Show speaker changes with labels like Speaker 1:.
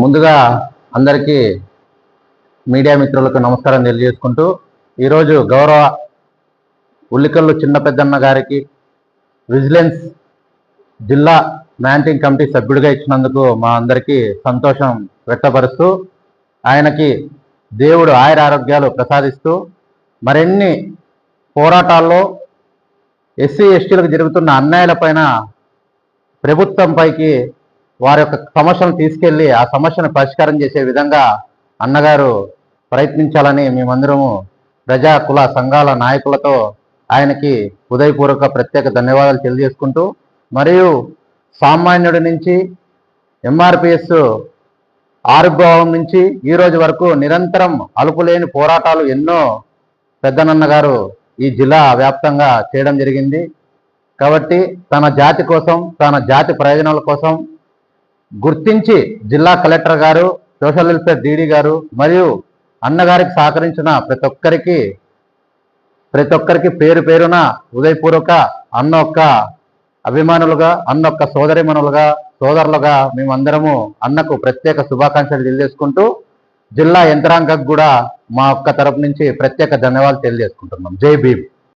Speaker 1: ముందుగా అందరికీ మీడియా మిత్రులకు నమస్కారం తెలియజేసుకుంటూ ఈరోజు గౌరవ ఉల్లికల్లు చిన్న పెద్దన్న గారికి విజిలెన్స్ జిల్లా మ్యానేజింగ్ కమిటీ సభ్యుడిగా ఇచ్చినందుకు మా అందరికీ సంతోషం వ్యక్తపరుస్తూ ఆయనకి దేవుడు ఆయుర ఆరోగ్యాలు ప్రసాదిస్తూ మరిన్ని పోరాటాల్లో ఎస్సీ ఎస్టీలకు జరుగుతున్న అన్యాయాలపైన ప్రభుత్వంపైకి వారి యొక్క సమస్యను తీసుకెళ్లి ఆ సమస్యను పరిష్కారం చేసే విధంగా అన్నగారు ప్రయత్నించాలని మేమందరము ప్రజా కుల సంఘాల నాయకులతో ఆయనకి హృదయపూర్వక ప్రత్యేక ధన్యవాదాలు తెలియజేసుకుంటూ మరియు సామాన్యుడి నుంచి ఎంఆర్పిఎస్ ఆవిర్భావం నుంచి ఈ రోజు వరకు నిరంతరం అలుపులేని పోరాటాలు ఎన్నో పెద్దనన్న గారు ఈ జిల్లా వ్యాప్తంగా చేయడం జరిగింది. కాబట్టి తన జాతి కోసం తన జాతి ప్రయోజనాల కోసం గుర్తించి జిల్లా కలెక్టర్ గారు సోషల్ వెల్ఫేర్ డీడీ గారు మరియు అన్నగారికి సహకరించిన ప్రతి ఒక్కరికి పేరు పేరున హృదయపూర్వక అన్న ఒక్క అభిమానులుగా అన్న ఒక్క సోదరిమణులుగా సోదరులుగా మేమందరము అన్నకు ప్రత్యేక శుభాకాంక్షలు తెలియజేసుకుంటూ జిల్లా యంత్రాంగకు కూడా మా ఒక్క తరపు నుంచి ప్రత్యేక ధన్యవాదాలు తెలియజేసుకుంటున్నాం. జై భీమ్.